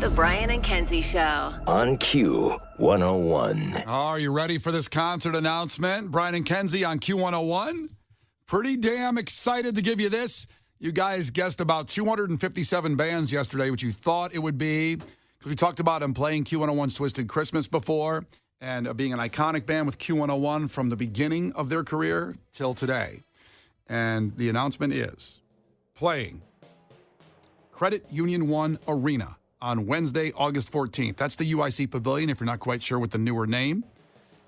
The Brian and Kenzie Show. On Q101. Are you ready for this concert announcement? Brian and Kenzie on Q101. Pretty damn excited to give you this. You guys guessed about 257 bands yesterday, which you thought it would be. Because we talked about them playing Q101's Twisted Christmas before and being an iconic band with Q101 from the beginning of their career till today. And the announcement is playing Credit Union 1 Arena on Wednesday, August 14th. That's the UIC Pavilion, if you're not quite sure with the newer name.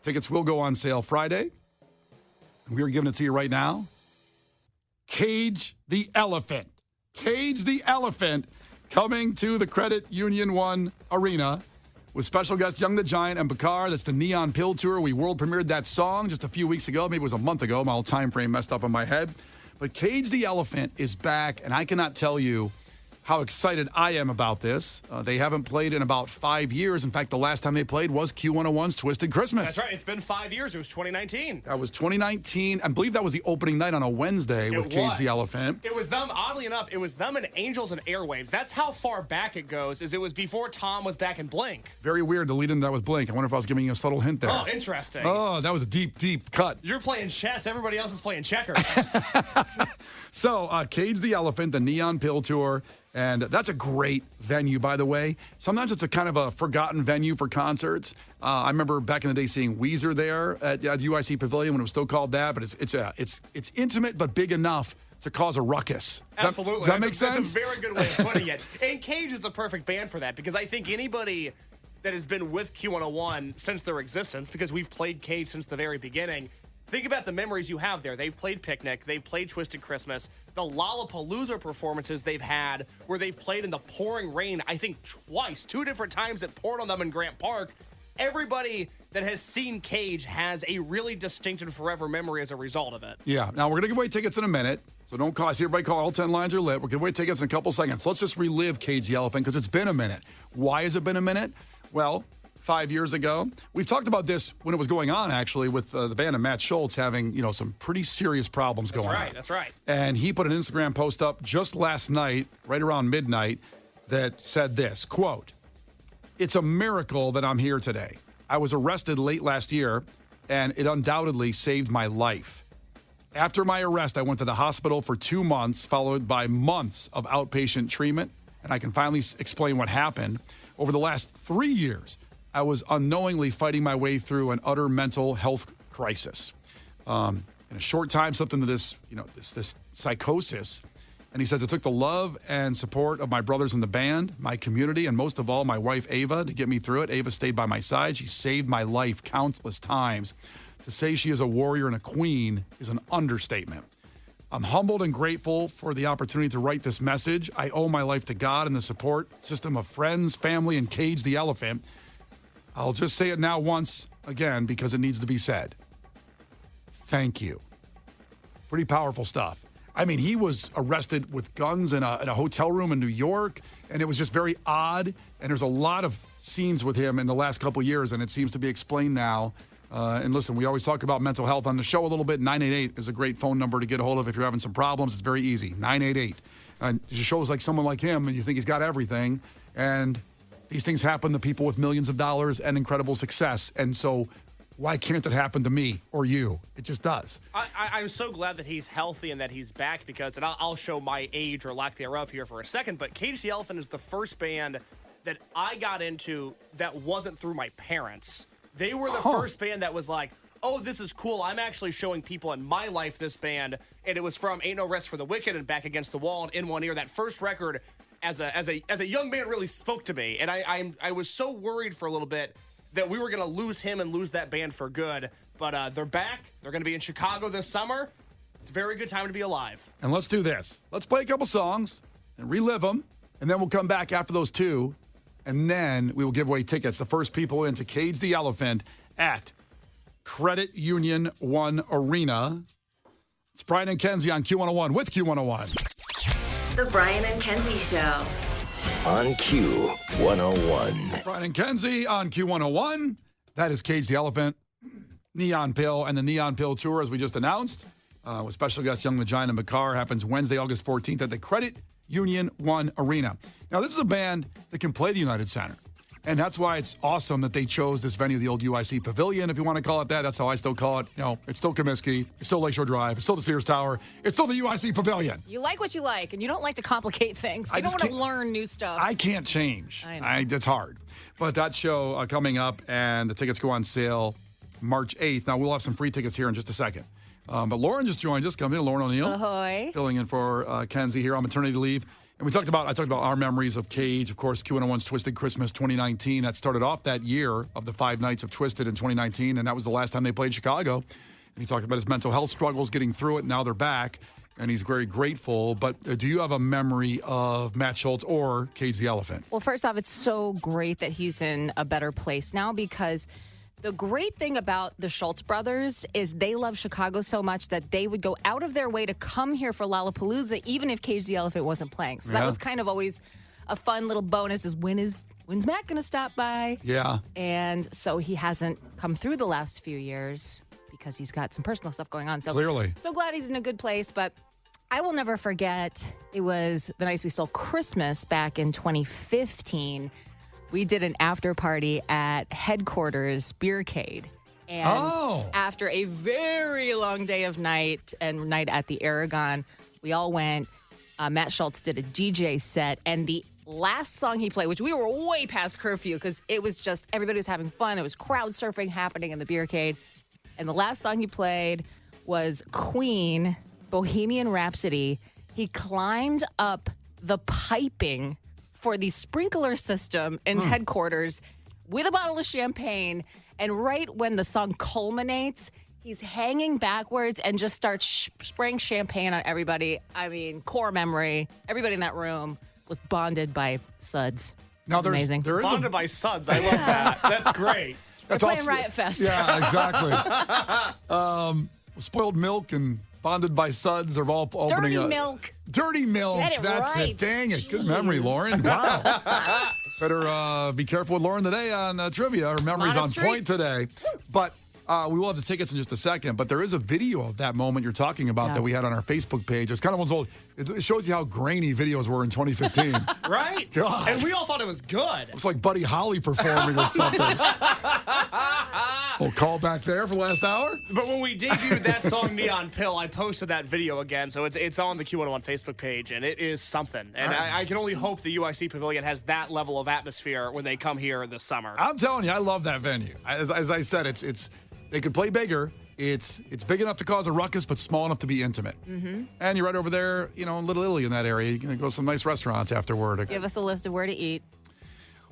Tickets will go on sale Friday. We are giving it to you right now. Cage the Elephant. Cage the Elephant coming to the Credit Union 1 Arena with special guests Young the Giant and Bakar. That's the Neon Pill Tour. We world premiered that song just a few weeks ago. Maybe it was a month ago. My whole time frame messed up in my head. But Cage the Elephant is back, and I cannot tell you how excited I am about this. They haven't played in about 5 years. In fact, the last time they played was Q101's Twisted Christmas. That's right. It's been 5 years. It was 2019. That was 2019. I believe that was the opening night on a Wednesday with Cage the Elephant. It was them, oddly enough, it was them and Angels and Airwaves. That's how far back it goes, is it was before Tom was back in Blink. Very weird to lead into that with Blink. I wonder if I was giving you a subtle hint there. Oh, interesting. Oh, that was a deep, deep cut. You're playing chess. Everybody else is playing checkers. So, Cage the Elephant, the Neon Pill Tour. And that's a great venue, by the way. Sometimes it's a kind of a forgotten venue for concerts. I remember back in the day seeing Weezer there at UIC Pavilion when it was still called that. But it's intimate but big enough to cause a ruckus. Absolutely. Does that make sense? That's a very good way of putting it. And Cage is the perfect band for that because I think anybody that has been with Q101 since their existence, because we've played Cage since the very beginning, think about the memories you have there. They've played Picnic. They've played Twisted Christmas. The Lollapalooza performances they've had where they've played in the pouring rain, I think twice, 2 different times it poured on them in Grant Park. Everybody that has seen Cage has a really distinct and forever memory as a result of it. Yeah. Now, we're going to give away tickets in a minute. So don't call. I see everybody call. All 10 lines are lit. We're giving away tickets in a couple seconds. Let's just relive Cage the Elephant because it's been a minute. Why has it been a minute? Well, 5 years ago. We've talked about this when it was going on, actually, with the band and Matt Schultz having, some pretty serious problems going on. That's right. And he put an Instagram post up just last night, right around midnight, that said this, quote, "It's a miracle that I'm here today. I was arrested late last year, and it undoubtedly saved my life. After my arrest, I went to the hospital for 2 months, followed by months of outpatient treatment, and I can finally explain what happened. Over the last 3 years, I was unknowingly fighting my way through an utter mental health crisis. In a short time, slipped into this psychosis. And he says, it took the love and support of my brothers in the band, my community, and most of all, my wife, Ava, to get me through it. Ava stayed by my side. She saved my life countless times. To say she is a warrior and a queen is an understatement. I'm humbled and grateful for the opportunity to write this message. I owe my life to God and the support system of friends, family, and Cage the Elephant. I'll just say it now once again because it needs to be said. Thank you." Pretty powerful stuff. I mean, he was arrested with guns in a hotel room in New York, and it was just very odd. And there's a lot of scenes with him in the last couple years, and it seems to be explained now. And listen, we always talk about mental health on the show a little bit. 988 is a great phone number to get a hold of if you're having some problems. It's very easy. 988. And it just shows like someone like him, and you think he's got everything. And these things happen to people with millions of dollars and incredible success. And so why can't it happen to me or you? It just does. I'm so glad that he's healthy and that he's back because, and I'll show my age or lack thereof here for a second, but Cage the Elephant is the first band that I got into that wasn't through my parents. They were the first band that was like, oh, this is cool. I'm actually showing people in my life this band. And it was from Ain't No Rest for the Wicked and Back Against the Wall and In One Ear. That first record as a young man really spoke to me. And I was so worried for a little bit that we were going to lose him and lose that band for good. But they're back. They're going to be in Chicago this summer. It's a very good time to be alive. And let's do this. Let's play a couple songs and relive them. And then we'll come back after those two. And then we will give away tickets. The first people in to Cage the Elephant at Credit Union 1 Arena. It's Brian and Kenzie on Q101 with Q101. The Brian and Kenzie Show. On Q101. Brian and Kenzie on Q101. That is Cage the Elephant, Neon Pill, and the Neon Pill Tour, as we just announced. With special guest Young the Giant and Bakar happens Wednesday, August 14th at the Credit Union One Arena. Now, this is a band that can play the United Center. And that's why it's awesome that they chose this venue, the old UIC Pavilion, if you want to call it that. That's how I still call it. You know, it's still Comiskey. It's still Lakeshore Drive. It's still the Sears Tower. It's still the UIC Pavilion. You like what you like, and you don't like to complicate things. You don't want to learn new stuff. I can't change. I know. It's hard. But that show coming up, and the tickets go on sale March 8th. Now, we'll have some free tickets here in just a second. But Lauren just joined us. Come in, Lauren O'Neill. Ahoy. Filling in for Kenzie here on maternity leave. And I talked about our memories of Cage, of course, Q101's Twisted Christmas 2019. That started off that year of the 5 nights of Twisted in 2019, and that was the last time they played Chicago. And he talked about his mental health struggles getting through it, and now they're back, and he's very grateful. But do you have a memory of Matt Schultz or Cage the Elephant? Well, first off, it's so great that he's in a better place now, because the great thing about the Schultz brothers is they love Chicago so much that they would go out of their way to come here for Lollapalooza, even if Cage the Elephant wasn't playing. So that was kind of always a fun little bonus, is when's Matt going to stop by? Yeah. And so he hasn't come through the last few years because he's got some personal stuff going on. So Clearly. So glad he's in a good place, but I will never forget, it was the night we stole Christmas back in 2015. We did an after party at headquarters Beercade. And after a very long day of night at the Aragon, we all went. Matt Schultz did a DJ set, and the last song he played, which we were way past curfew because it was just everybody was having fun. There was crowd surfing happening in the Beercade. And the last song he played was Queen, Bohemian Rhapsody. He climbed up the piping for the sprinkler system in headquarters with a bottle of champagne. And right when the song culminates, he's hanging backwards and just starts spraying champagne on everybody. I mean, core memory. Everybody in that room was bonded by suds. Now, It's amazing. There is Bonded by suds. I love that. That's great. They're playing Riot Fest. Yeah, exactly. Spoiled Milk and Bonded by Suds are all opening Dirty up. Milk. Dirty Milk. Get it That's right. it. Dang it. Good Jeez. memory, Lauren. Wow. Better be careful with Lauren today on trivia. Her memory's on Street. point today. But we will have the tickets in just a second. But there is a video of that moment you're talking about that we had on our Facebook page. It's kind of one's old. It shows you how grainy videos were in 2015. Right? God. And we all thought it was good. Looks like Buddy Holly performing or something. We'll call back there for the last hour. But when we debuted that song, Neon Pill, I posted that video again. So it's on the Q101 Facebook page, and it is something. And I can only hope the UIC Pavilion has that level of atmosphere when they come here this summer. I'm telling you, I love that venue. As I said, it's they could play bigger. It's big enough to cause a ruckus, but small enough to be intimate. Mm-hmm. And you're right over there, in Little Italy in that area. You can go to some nice restaurants afterward. Give us a list of where to eat.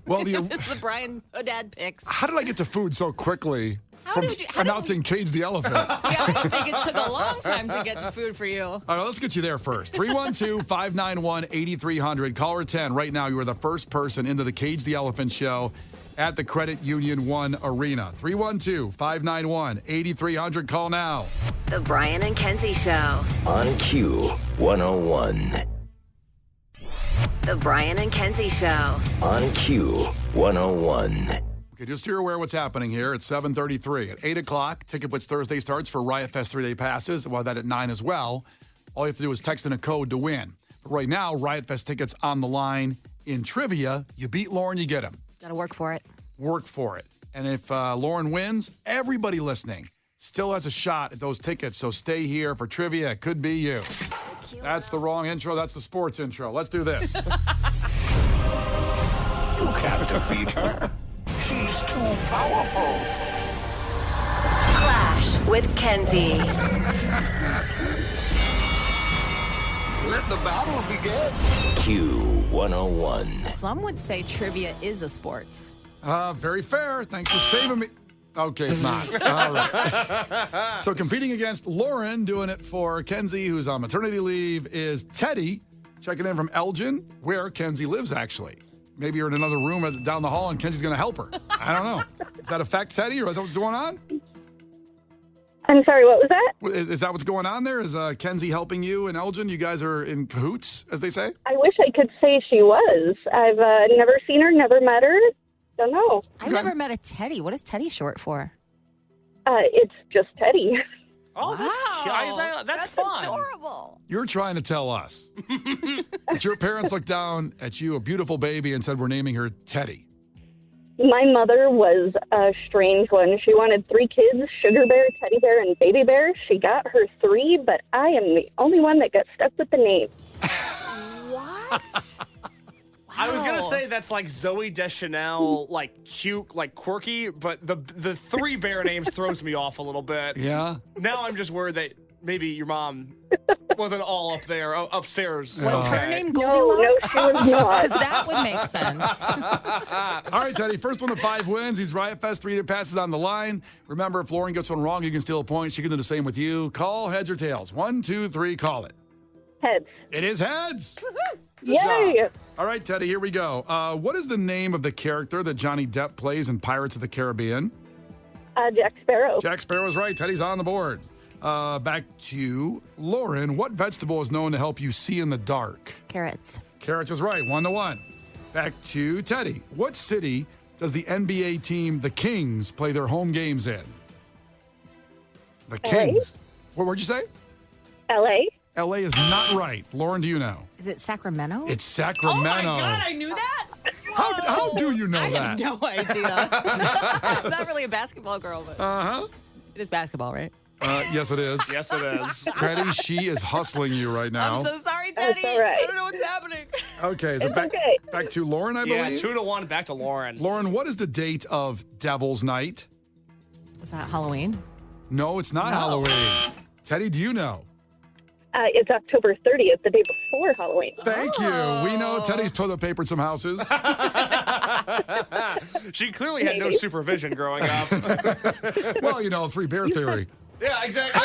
Well, It's the Brian O'Dad picks. how did I get to food so quickly? How from did you- how did announcing Cage the Elephant? Yeah, I think it took a long time to get to food for you. All right, let's get you there first. 312-591-8300. Caller 10 right now. You are the first person into the Cage the Elephant show at the Credit Union One Arena. 312-591-8300. Call now. The Brian and Kenzie Show. On Q101. The Brian and Kenzie Show. On Q101. Okay, just so you're aware what's happening here. It's 7:33. At 8 o'clock, Ticket Blitz Thursday starts for Riot Fest 3-day passes. Well, that at 9 as well. All you have to do is text in a code to win. But right now, Riot Fest tickets on the line in trivia. You beat Lauren, you get them. Got to work for it. Work for it. And if Lauren wins, everybody listening still has a shot at those tickets. So stay here for trivia. It could be you. That's the wrong intro. That's the sports intro. Let's do this. You can't defeat her. She's too powerful. Clash with Kenzie. Let the battle begin. Q101. Some would say trivia is a sport. Very fair. Thanks for saving me. Okay, it's not. All right. So competing against Lauren, doing it for Kenzie, who's on maternity leave, is Teddy, checking in from Elgin, where Kenzie lives, actually. Maybe you're in another room down the hall and Kenzie's going to help her. I don't know. Does that affect Teddy, or is that what's going on? I'm sorry, what was that? Is that what's going on there? Is Kenzie helping you in Elgin? You guys are in cahoots, as they say? I wish I could say she was. I've never seen her, never met her. Don't know. I've never met a Teddy. What is Teddy short for? It's just Teddy. Oh, that's cute. That's fun. Adorable. You're trying to tell us that your parents looked down at you, a beautiful baby, and said, we're naming her Teddy. My mother was a strange one. She wanted 3 kids, Sugar Bear, Teddy Bear, and Baby Bear. She got her 3, but I am the only one that got stuck with the name. What? I was gonna say that's like Zoe Deschanel, like cute, like quirky, but the 3 bear names throws me off a little bit. Yeah? Now I'm just worried that maybe your mom wasn't all up there, upstairs. Was her name No, Goldilocks? she was not. Because that would make sense. All right, Teddy, first one of 5 wins. He's Riot Fest, 3 passes on the line. Remember, if Lauren gets one wrong, you can steal a point. She can do the same with you. Call heads or tails. 1, 2, 3, call it. Heads. It is heads. Yay! All right, Teddy, here we go. What is the name of the character that Johnny Depp plays in Pirates of the Caribbean? Jack Sparrow. Jack Sparrow is right. Teddy's on the board. Back to Lauren. What vegetable is known to help you see in the dark? Carrots. Carrots is right. 1-1. Back to Teddy. What city does the NBA team, the Kings, play their home games in? The Kings. What'd you say? L.A. LA is not right. Lauren, do you know? Is it Sacramento? It's Sacramento. Oh my God, I knew that? How do you know I that? have no idea. I'm not really a basketball girl, but it is basketball, right? Yes, it is. Yes, it is. Teddy, she is hustling you right now. I'm so sorry, Teddy. all right. I don't know what's happening. Okay, so It's back, okay. back to Lauren, I Yeah, believe. 2-1, back to Lauren. Lauren, what is the date of Devil's Night? Was that Halloween? No, it's not Halloween. Teddy, do you know? It's October 30th, the day before Halloween. Thank you. We know Teddy's toilet papered some houses. She clearly had no Maybe. supervision growing up. Well, you know, 3 bear theory. Yeah, exactly.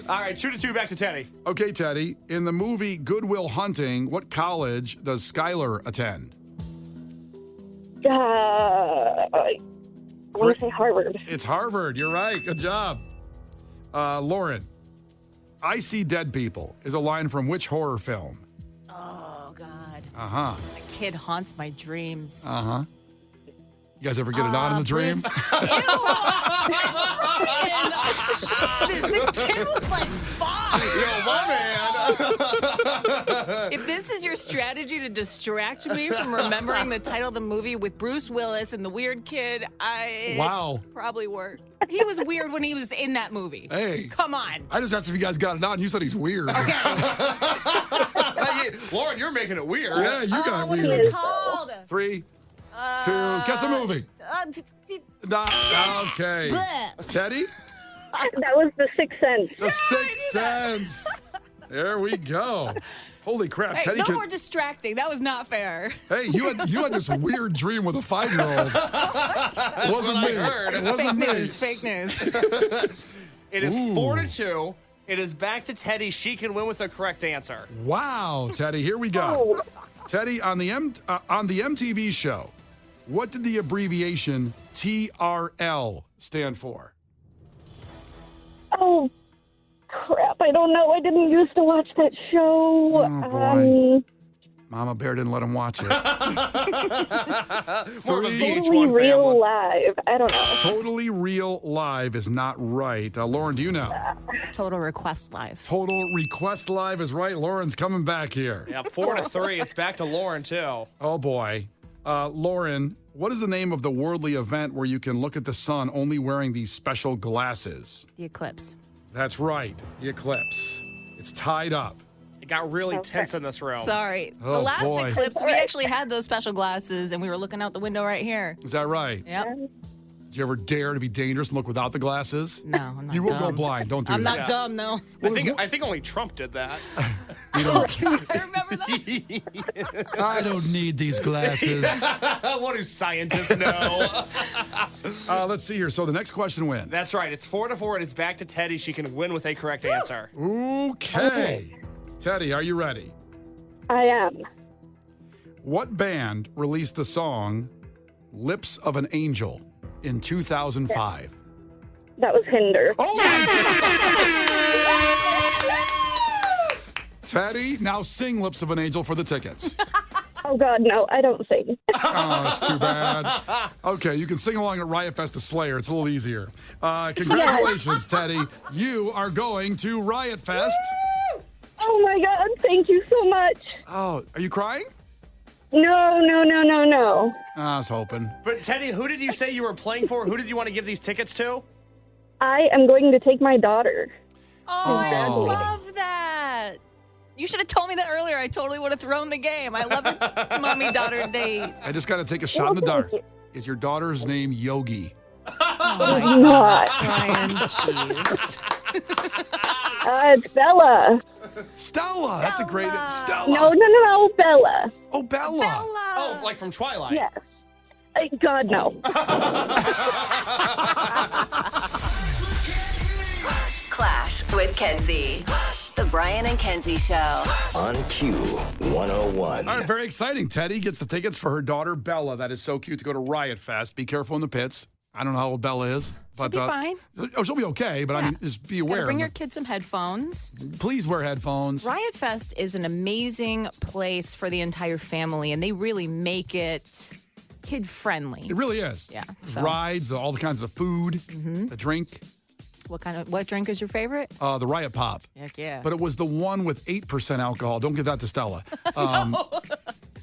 All right, 2-2, back to Teddy. Okay, Teddy. In the movie Good Will Hunting, what college does Skylar attend? I want to say Harvard. It's Harvard. You're right. Good job. Lauren, I See Dead People is a line from which horror film? Oh, God. Uh-huh. My kid haunts my dreams. Uh-huh. You guys ever get it on in the dream? Jesus, the kid was like 5. Yo, my man. If this is your strategy to distract me from remembering the title of the movie with Bruce Willis and the weird kid, Wow. probably worked. He was weird when he was in that movie. Hey. Come on. I just asked if you guys got it on. You said he's weird. Lauren, you're making it weird. Yeah, you got What is weird. it called? 3, 2, guess a movie. Okay. Bleh. Teddy? That was The Sixth Sense. The Sixth Sense. There we go. Holy crap, Hey, Teddy! no more distracting. That was not fair. Hey, you had this weird dream with a 5-year-old. It wasn't me. It wasn't me. Fake news. It is Ooh. 4-2. It is back to Teddy. She can win with the correct answer. Wow, Teddy, here we go. Teddy, on the MTV show, what did the abbreviation TRL stand for? Oh, crap. I don't know. I didn't used to watch that show. Oh, boy. Mama Bear didn't let him watch it. More of a Three. VH1 Totally Real family. Live. I don't know. Totally Real Live is not right. Lauren, do you know? Total Request Live. Total Request Live is right. Lauren's coming back here. Yeah, 4-3. It's back to Lauren, too. Oh, boy. Lauren, what is the name of the worldly event where you can look at the sun only wearing these special glasses? The Eclipse. That's right, the eclipse. It's tied up. It got really tense in this room. Sorry. Oh, the last boy. eclipse, we actually had those special glasses and we were looking out the window right here. Is that right? Yep. Did you ever dare to be dangerous and look without the glasses? No, I'm not You will dumb. go blind. Don't do I'm that. not dumb, though. I think only Trump did that. I remember that. I don't need these glasses. What do scientists know? Let's see here. So the next question wins. That's right. It's 4-4. It is back to Teddy. She can win with a correct answer. Okay. Teddy, are you ready? I am. What band released the song Lips of an Angel in 2005? That was Hinder. Oh! Teddy, now sing Lips of an Angel for the tickets. Oh, God, no, I don't sing. Oh, that's too bad. Okay, you can sing along at Riot Fest to Slayer. It's a little easier. Congratulations, Teddy. You are going to Riot Fest. Oh, my God, thank you so much. Oh, are you crying? No. I was hoping. But Teddy, who did you say you were playing for? Who did you want to give these tickets to? I am going to take my daughter. Oh, I love that. You should have told me that earlier. I totally would have thrown the game. I love a mommy-daughter date. I just got to take a shot in the dark. Is your daughter's name Yogi? Not. Brian, jeez. It's Bella. Stella. That's a great Stella. No, Bella. Oh, Bella. Oh, like from Twilight. Yes. God, no. Clash with Kenzie. The Brian and Kenzie Show. On Q101. All right, very exciting. Teddy gets the tickets for her daughter, Bella. That is so cute to go to Riot Fest. Be careful in the pits. I don't know how old Bella is. But, She'll be fine. Oh, she'll be okay, but I mean, just be aware. Bring your kids some headphones. Please wear headphones. Riot Fest is an amazing place for the entire family, and they really make it kid-friendly. It really is. Yeah, There's so- rides, all the kinds of food, the drink, What drink is your favorite? the Riot Pop. Heck yeah. But it was the one with 8% alcohol. Don't give that to Stella.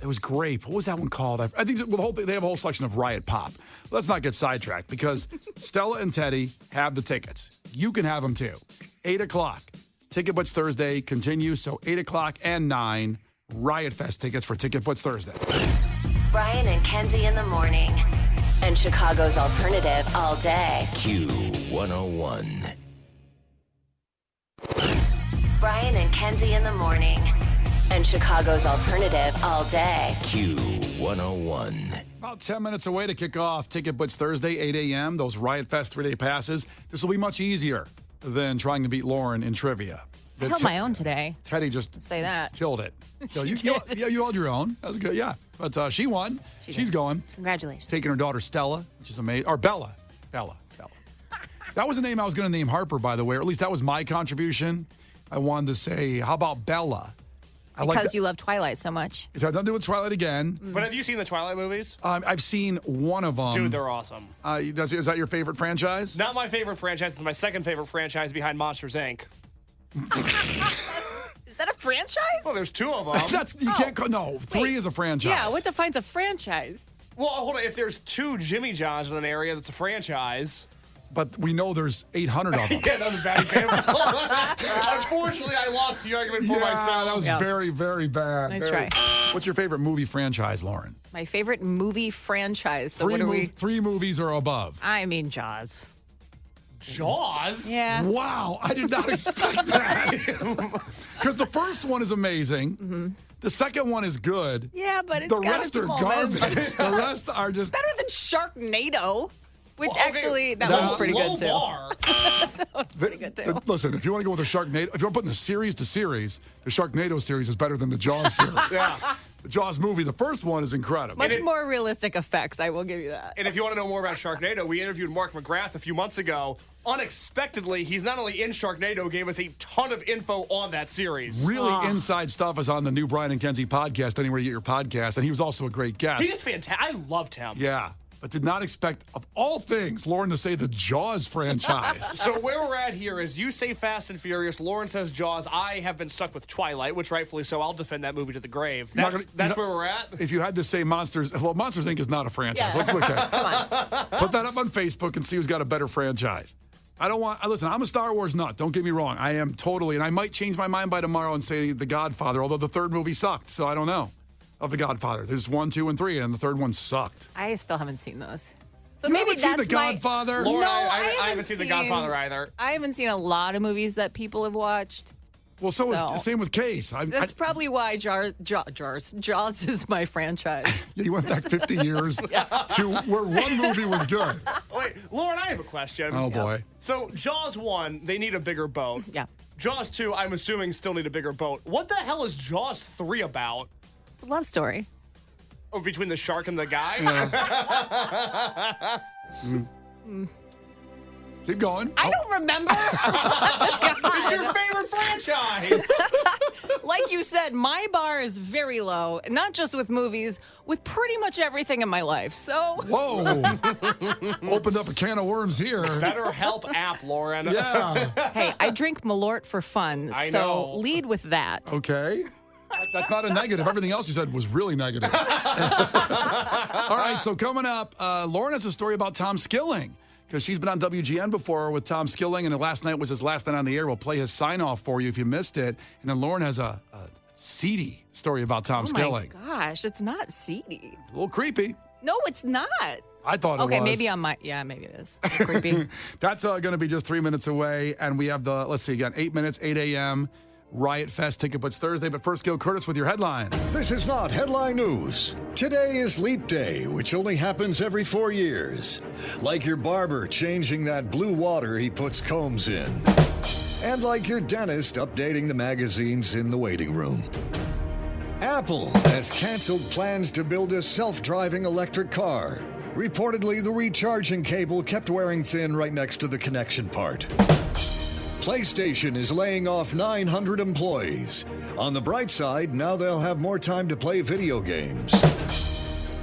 It was grape. What was that one called? I think they have a whole section of Riot Pop. Let's not get sidetracked because Stella and Teddy have the tickets. You can have them too. 8 o'clock. Ticket Butts Thursday continues. So 8 o'clock and 9. Riot Fest tickets for Ticket Butts Thursday. Brian and Kenzie in the morning. And Chicago's alternative all day. Q101. Brian and Kenzie in the morning. And Chicago's alternative all day. Q101. About 10 minutes away to kick off Ticket Butts Thursday, 8 a.m. Those Riot Fest 3-day passes. This will be much easier than trying to beat Lauren in trivia. I held my own today. Teddy just Say that. killed it. So you held your own. That was good, yeah. But she won. She's going. Congratulations. Taking her daughter Stella, which is amazing. Or Bella. That was a name I was going to name Harper, by the way, or at least that was my contribution. I wanted to say, how about Bella? Because you love Twilight so much. It had nothing to do with Twilight again. But have you seen the Twilight movies? I've seen one of them. Dude, they're awesome. Is that your favorite franchise? Not my favorite franchise. It's my second favorite franchise behind Monsters, Inc. Is that a franchise? Well, there's two of them. You can't call. No, three is a franchise. Yeah, what defines a franchise? Well, hold on. If there's two Jimmy Johns in an area, that's a franchise. But we know there's 800 of them. Yeah, that was a bad example. Unfortunately, I lost the argument for myself. That was very, very bad. Nice try. What's your favorite movie franchise, Lauren? My favorite movie franchise. So what are we? 3 movies or above. I mean, Jaws. Jaws? Yeah. Wow, I did not expect that. Because the first one is amazing. The second one is good. Yeah, but it's The got rest its are moments. garbage. The rest are just Better than Sharknado, which Well, okay, actually that that's one's pretty Low good too. bar. Pretty good too. Listen, if you want to go with a Sharknado, if you want to put in the series to series, the Sharknado series is better than the Jaws series. Yeah. The Jaws movie, the first one is incredible. Much more realistic effects, I will give you that. And if you want to know more about Sharknado, we interviewed Mark McGrath a few months ago. Unexpectedly, he's not only in Sharknado, gave us a ton of info on that series. Really inside stuff is on the new Brian and Kenzie podcast, anywhere you get your podcast, and he was also a great guest. He is fantastic. I loved him. Yeah, but did not expect, of all things, Lauren to say the Jaws franchise. So where we're at here is you say Fast and Furious, Lauren says Jaws. I have been stuck with Twilight, which rightfully so. I'll defend that movie to the grave. That's where we're at. If you had to say Monsters, well, Monsters, Inc. is not a franchise. Let's look at it. Come on. Put that up on Facebook and see who's got a better franchise. Listen, I'm a Star Wars nut. Don't get me wrong. I am totally, and I might change my mind by tomorrow and say The Godfather, although the third movie sucked, so I don't know. Of The Godfather. There's 1, 2, and 3, and the third one sucked. I still haven't seen those. So You maybe haven't seen that's The Godfather? Lauren, No, I haven't seen The Godfather either. I haven't seen a lot of movies that people have watched. Well, so So- is same with Case. That's probably why Jaws is my franchise. You went back 50 years to where one movie was good. Wait, Lauren, I have a question. Oh, boy. So Jaws 1, they need a bigger boat. Yeah. Jaws 2, I'm assuming, still need a bigger boat. What the hell is Jaws 3 about? It's a love story. Oh, between the shark and the guy? Keep going. I don't remember. It's your favorite franchise. Like you said, my bar is very low, not just with movies, with pretty much everything in my life. So, Whoa. Opened up a can of worms here. BetterHelp app, Lauren. Yeah. hey, I drink Malort for fun. I so know. lead with that. Okay. That's not a negative. Everything else you said was really negative. All right, so coming up, Lauren has a story about Tom Skilling because she's been on WGN before with Tom Skilling, and last night was his last night on the air. We'll play his sign-off for you if you missed it. And then Lauren has a seedy story about Tom Skilling. Oh, my gosh. It's not seedy. A little creepy. No, it's not. I thought it was. Okay, maybe on my... Yeah, maybe it is. Creepy. That's going to be just 3 minutes away, and we have the, let's see again, 8 minutes, 8 a.m., Riot Fest Ticket Puts Thursday. But first, Gil Curtis with your headlines. This is not headline news. Today is Leap Day, which only happens every 4 years. Like your barber changing that blue water he puts combs in. And like your dentist updating the magazines in the waiting room. Apple has canceled plans to build a self-driving electric car. Reportedly, the recharging cable kept wearing thin right next to the connection part. PlayStation is laying off 900 employees. On the bright side, now they'll have more time to play video games.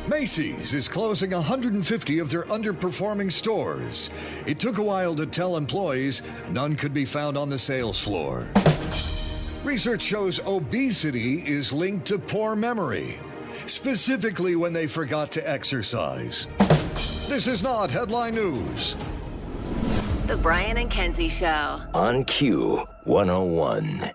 Macy's is closing 150 of their underperforming stores. It took a while to tell employees none could be found on the sales floor. Research shows obesity is linked to poor memory, specifically when they forgot to exercise. This is not headline news. The Brian and Kenzie Show. On Q 101.